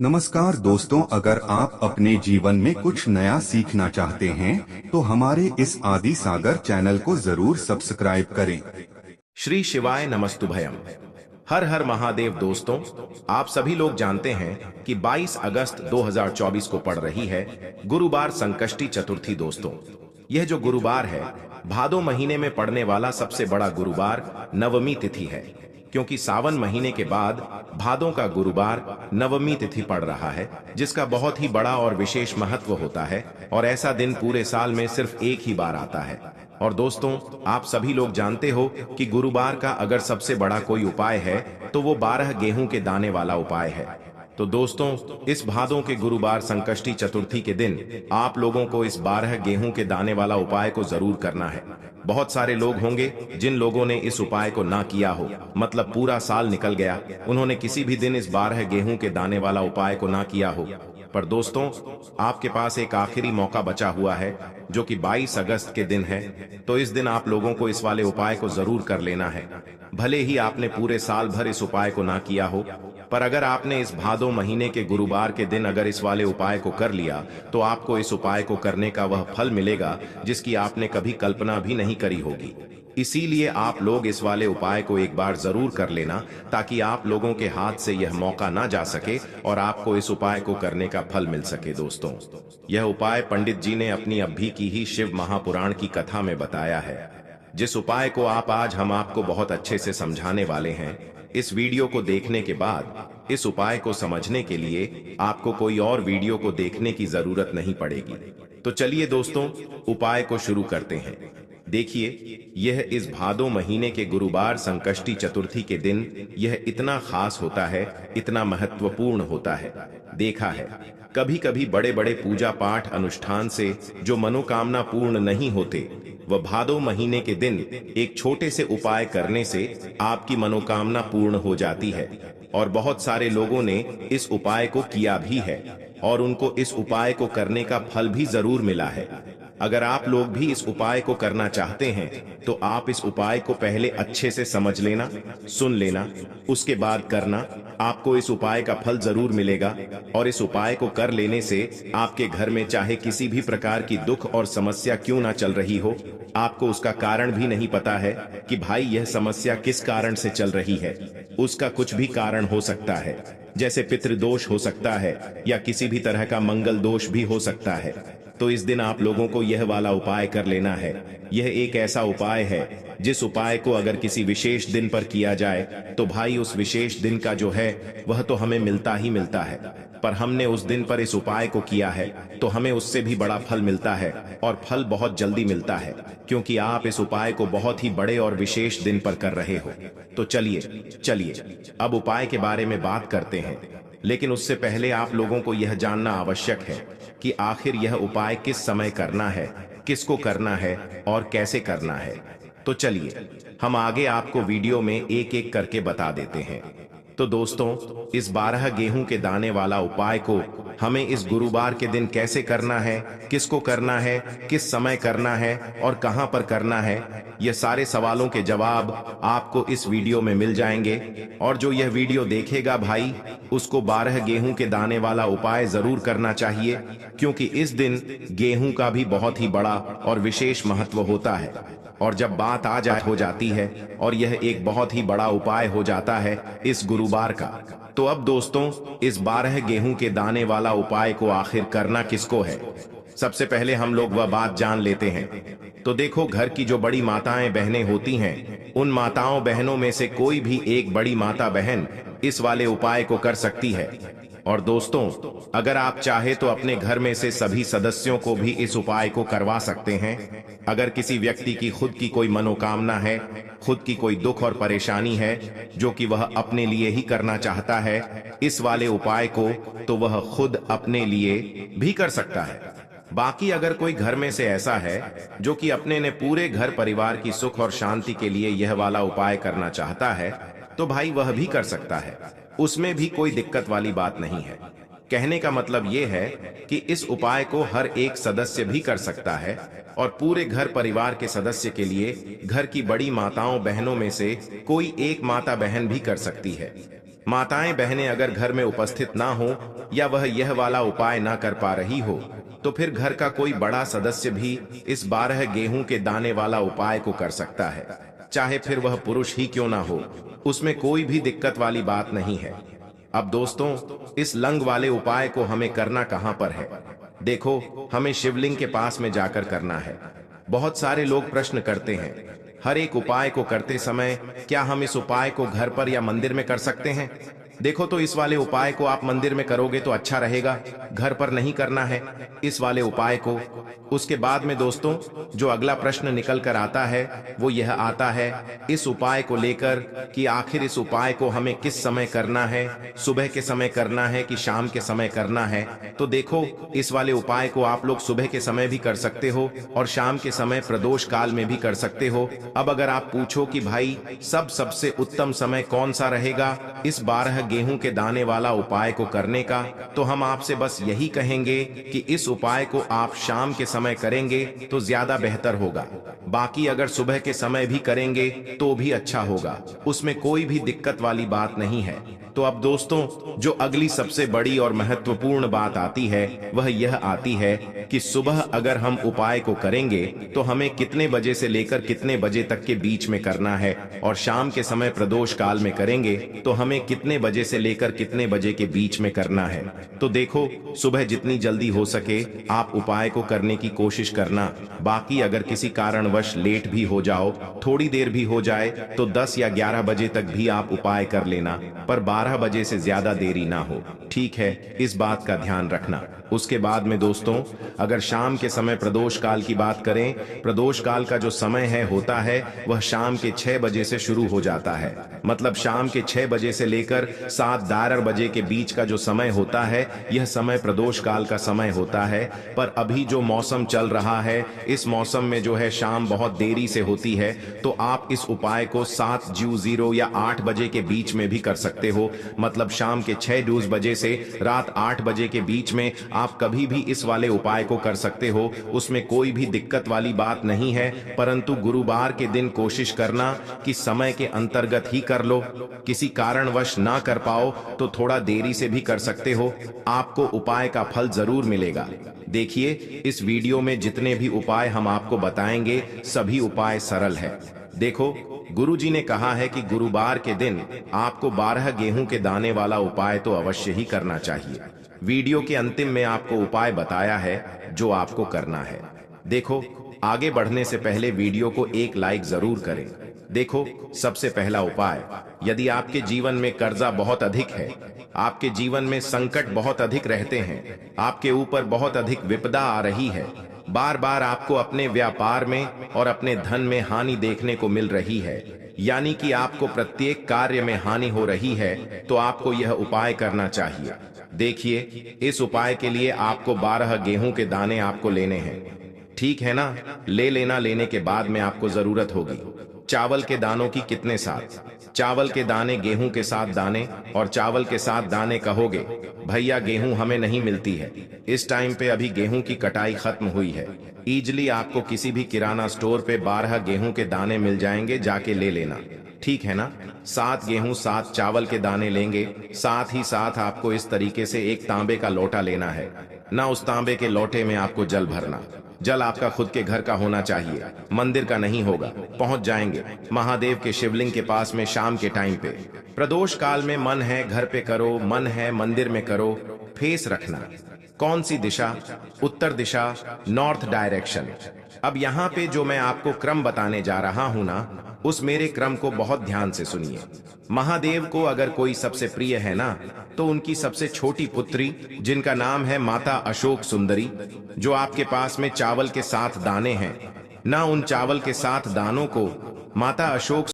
नमस्कार दोस्तों, अगर आप अपने जीवन में कुछ नया सीखना चाहते हैं तो हमारे इस आदि सागर चैनल को जरूर सब्सक्राइब करें। श्री शिवाय नमस्तुभयम। हर हर महादेव। दोस्तों, आप सभी लोग जानते हैं कि 22 अगस्त 2024 को पड़ रही है गुरुवार संकष्टी चतुर्थी। दोस्तों, यह जो गुरुवार है भादो महीने में पड़ने वाला सबसे बड़ा गुरुवार नवमी तिथि है, क्योंकि सावन महीने के बाद भादों का गुरुवार नवमी तिथि पड़ रहा है, जिसका बहुत ही बड़ा और विशेष महत्व होता है। और ऐसा दिन पूरे साल में सिर्फ एक ही बार आता है। और दोस्तों, आप सभी लोग जानते हो कि गुरुवार का अगर सबसे बड़ा कोई उपाय है तो वो 12 गेहूं के दाने वाला उपाय है। तो दोस्तों, इस भादों के गुरुवार संकष्टी चतुर्थी के दिन आप लोगों को इस 12 गेहूं के दाने वाला उपाय को जरूर करना है। बहुत सारे लोग होंगे जिन लोगों ने इस उपाय को ना किया हो, मतलब पूरा साल निकल गया, उन्होंने किसी भी दिन इस 12 गेहूं के दाने वाला उपाय को ना किया हो। पर दोस्तों, आपके पास एक आखिरी मौका बचा हुआ है, जो कि 22 अगस्त के दिन है। तो इस दिन आप लोगों को इस वाले उपाय को जरूर कर लेना है। भले ही आपने पूरे साल भर इस उपाय को ना किया हो, पर अगर आपने इस भादो महीने के गुरुवार के दिन अगर इस वाले उपाय को कर लिया तो आपको इस उपाय को करने का वह फल मिलेगा जिसकी आपने कभी कल्पना भी नहीं करी होगी। इसीलिए आप लोग इस वाले उपाय को एक बार जरूर कर लेना, ताकि आप लोगों के हाथ से यह मौका ना जा सके और आपको इस उपाय को करने का फल मिल सके। दोस्तों, यह उपाय पंडित जी ने अपनी अभी की ही शिव महापुराण की कथा में बताया है, जिस उपाय को आज हम आपको बहुत अच्छे से समझाने वाले हैं। इस वीडियो को देखने के बाद इस उपाय को समझने के लिए आपको कोई और वीडियो को देखने की जरूरत नहीं पड़ेगी। तो चलिए दोस्तों, उपाय को शुरू करते हैं। देखिए, यह इस भादो महीने के गुरुवार संकष्टी चतुर्थी के दिन यह इतना खास होता है, इतना महत्वपूर्ण होता है। देखा है, कभी कभी बड़े बड़े पूजा पाठ अनुष्ठान से जो मनोकामना पूर्ण नहीं होते, वह भादो महीने के दिन एक छोटे से उपाय करने से आपकी मनोकामना पूर्ण हो जाती है। और बहुत सारे लोगों ने इस उपाय को किया भी है और उनको इस उपाय को करने का फल भी जरूर मिला है। अगर आप लोग भी इस उपाय को करना चाहते हैं तो आप इस उपाय को पहले अच्छे से समझ लेना, सुन लेना, उसके बाद करना। आपको इस उपाय का फल जरूर मिलेगा। और इस उपाय को कर लेने से आपके घर में चाहे किसी भी प्रकार की दुख और समस्या क्यों ना चल रही हो, आपको उसका कारण भी नहीं पता है कि भाई यह समस्या किस कारण से चल रही है, उसका कुछ भी कारण हो सकता है। जैसे पितृदोष हो सकता है या किसी भी तरह का मंगल दोष भी हो सकता है। तो इस दिन आप लोगों को यह वाला उपाय कर लेना है। यह एक ऐसा उपाय है जिस उपाय को अगर किसी विशेष दिन पर किया जाए तो भाई उस विशेष दिन का जो है वह तो हमें मिलता ही मिलता है। पर हमने उस दिन पर इस उपाय को किया है तो हमें उससे भी बड़ा फल मिलता है, और फल बहुत जल्दी मिलता है, क्योंकि आप इस उपाय को बहुत ही बड़े और विशेष दिन पर कर रहे हो। तो चलिए अब उपाय के बारे में बात करते हैं। लेकिन उससे पहले आप लोगों को यह जानना आवश्यक है कि आखिर यह उपाय किस समय करना है, किसको करना है और कैसे करना है। तो चलिए हम आगे आपको वीडियो में एक एक करके बता देते हैं। तो दोस्तों, इस 12 गेहूं के दाने वाला उपाय को हमें इस गुरुवार के दिन कैसे करना है, किसको करना है, किस समय करना है और कहां पर करना है, ये सारे सवालों के जवाब आपको इस वीडियो में मिल जाएंगे। और जो यह वीडियो देखेगा भाई, उसको 12 गेहूं के दाने वाला उपाय जरूर करना चाहिए, क्योंकि इस दिन गेहूं का भी बहुत ही बड़ा और विशेष महत्व होता है। और जब बात हो जाती है और यह एक बहुत ही बड़ा उपाय हो जाता है इस गुरुवार का, तो अब दोस्तों, इस 12 गेहूं के दाने वाला उपाय को आखिर करना किसको है, सबसे पहले हम लोग वह बात जान लेते हैं। तो देखो, घर की जो बड़ी माताएं बहनें होती हैं, उन माताओं बहनों में से कोई भी एक बड़ी माता बहन इस वाले उपाय को कर सकती है। और दोस्तों, अगर आप चाहे तो अपने घर में से सभी सदस्यों को भी इस उपाय को करवा सकते हैं। अगर किसी व्यक्ति की खुद की कोई मनोकामना है, खुद की कोई दुख और परेशानी है जो कि वह अपने लिए ही करना चाहता है इस वाले उपाय को, तो वह खुद अपने लिए भी कर सकता है। बाकी अगर कोई घर में से ऐसा है जो कि अपने ने पूरे घर परिवार की सुख और शांति के लिए यह वाला उपाय करना चाहता है, तो भाई वह भी कर सकता है, उसमें भी कोई दिक्कत वाली बात नहीं है। कहने का मतलब यह है कि इस उपाय को हर एक सदस्य भी कर सकता है, और पूरे घर परिवार के सदस्य के लिए घर की बड़ी माताओं बहनों में से कोई एक माता बहन भी कर सकती है। माताएं बहनें अगर घर में उपस्थित ना हो या वह यह वाला उपाय ना कर पा रही हो तो फिर घर का कोई बड़ा सदस्य भी इस 12 गेहूं के दाने वाला उपाय को कर सकता है, चाहे फिर वह पुरुष ही क्यों ना हो। उसमें कोई भी दिक्कत वाली बात नहीं है। अब दोस्तों, इस लंग वाले उपाय को हमें करना कहां पर है? देखो, हमें शिवलिंग के पास में जाकर करना है। बहुत सारे लोग प्रश्न करते हैं, हर एक उपाय को करते समय क्या हम इस उपाय को घर पर या मंदिर में कर सकते हैं? देखो, तो इस वाले उपाय को आप मंदिर में करोगे तो अच्छा रहेगा, घर पर नहीं करना है इस वाले उपाय को। उसके बाद में दोस्तों, जो अगला प्रश्न निकल कर आता है वो यह आता है इस उपाय को लेकर कि आखिर इस उपाय को हमें किस समय करना है, सुबह के समय करना है कि शाम के समय करना है। तो देखो, इस वाले उपाय को आप लोग सुबह के समय भी कर सकते हो और शाम के समय प्रदोष काल में भी कर सकते हो। अब अगर आप पूछो कि भाई सबसे उत्तम समय कौन सा रहेगा इस 12 गेहूं के दाने वाला उपाय को करने का, तो हम आपसे बस यही कहेंगे कि इस उपाय को आप शाम के समय करेंगे तो ज्यादा बेहतर होगा। बाकी अगर सुबह के समय भी करेंगे तो भी अच्छा होगा, उसमें कोई भी दिक्कत वाली बात नहीं है। तो अब दोस्तों, जो अगली सबसे बड़ी और महत्वपूर्ण बात आती है वह यह आती है कि सुबह अगर हम उपाय को करेंगे तो हमें कितने बजे से लेकर कितने बजे तक के बीच में करना है, और शाम के समय प्रदोष काल में करेंगे तो हमें कितने बजे से लेकर कितने बजे के बीच में करना है। तो देखो, सुबह जितनी जल्दी हो सके आप उपाय को करने की कोशिश करना। बाकी अगर किसी कारणवश लेट भी हो जाओ, थोड़ी देर भी हो जाए, तो 10 या 11 बजे तक भी आप उपाय कर लेना, पर 12 बजे से ज्यादा देरी ना हो। ठीक है, इस बात का ध्यान रखना। उसके बाद में दोस्तों, अगर शाम के समय प्रदोष काल की बात करें, प्रदोष काल का जो समय होता है वह शाम के 6 बजे से शुरू हो जाता है। मतलब शाम के 6 बजे से लेकर 7-12 बजे के बीच का जो समय होता है, यह समय प्रदोष काल का समय होता है। पर अभी जो मौसम चल रहा है, इस मौसम में जो है शाम बहुत देरी से होती है, तो आप इस उपाय को 7:00 या 8 बजे के बीच में भी कर सकते हो। मतलब शाम के 6 बजे से रात 8 बजे के बीच में आप कभी भी इस वाले उपाय को कर सकते हो, उसमें कोई भी दिक्कत वाली बात नहीं है। परंतु गुरुवार के दिन कोशिश करना कि समय के अंतर्गत ही कर लो। किसी कारणवश ना कर पाओ तो थोड़ा देरी से भी कर सकते हो, आपको उपाय का फल जरूर मिलेगा। देखिए, इस वीडियो में जितने भी उपाय हम आपको बताएंगे सभी उपाय सरल है। देखो, गुरुजी ने कहा है कि गुरुवार के दिन आपको 12 गेहूं के दाने वाला उपाय तो अवश्य ही करना चाहिए। वीडियो के अंतिम में आपको उपाय बताया है जो आपको करना है। देखो, आगे बढ़ने से पहले वीडियो को एक लाइक जरूर करें। देखो, सबसे पहला उपाय, यदि आपके जीवन में कर्जा बहुत अधिक है, आपके जीवन में संकट बहुत अधिक रहते हैं, आपके ऊपर बहुत अधिक विपदा आ रही है, बार बार आपको अपने व्यापार में और अपने धन में हानि देखने को मिल रही है, यानी कि आपको प्रत्येक कार्य में हानि हो रही है, तो आपको यह उपाय करना चाहिए। देखिए, इस उपाय के लिए आपको 12 गेहूं के दाने आपको लेने हैं। ठीक है ना? ले लेना। लेने के बाद में आपको जरूरत होगी चावल के दानों की। कितने साथ? चावल के दाने, गेहूं के साथ दाने और चावल के साथ दाने कहोगे भैया गेहूं हमें नहीं मिलती है, इस टाइम पे अभी गेहूं की कटाई खत्म हुई है। इजली आपको किसी भी किराना स्टोर पे 12 गेहूं के दाने मिल जाएंगे, जाके ले लेना। ठीक है ना? 7 गेहूं 7 चावल के दाने लेंगे। साथ ही साथ आपको इस तरीके से एक तांबे का लोटा लेना है ना। उस तांबे के लोटे में आपको जल भरना। जल आपका खुद के घर का होना चाहिए, मंदिर का नहीं होगा। पहुंच जाएंगे महादेव के शिवलिंग के पास में शाम के टाइम पे। प्रदोष काल में मन है घर पे करो, मन है मंदिर में करो। फेस रखना। कौन सी दिशा? उत्तर दिशा, नॉर्थ डायरेक्शन। अब यहाँ पे जो मैं आपको क्रम बताने जा रहा हूं ना, उस मेरे क्रम को बहुत ध्यान से सुनिए। महादेव को अगर कोई सबसे प्रिय है ना, तो उनकी सबसे छोटी पुत्री जिनका नाम है माता अशोक सुंदरी, जो आपके पास में चावल के 7 दाने हैं ना, उन चावल के 7 दानों को माता अशोक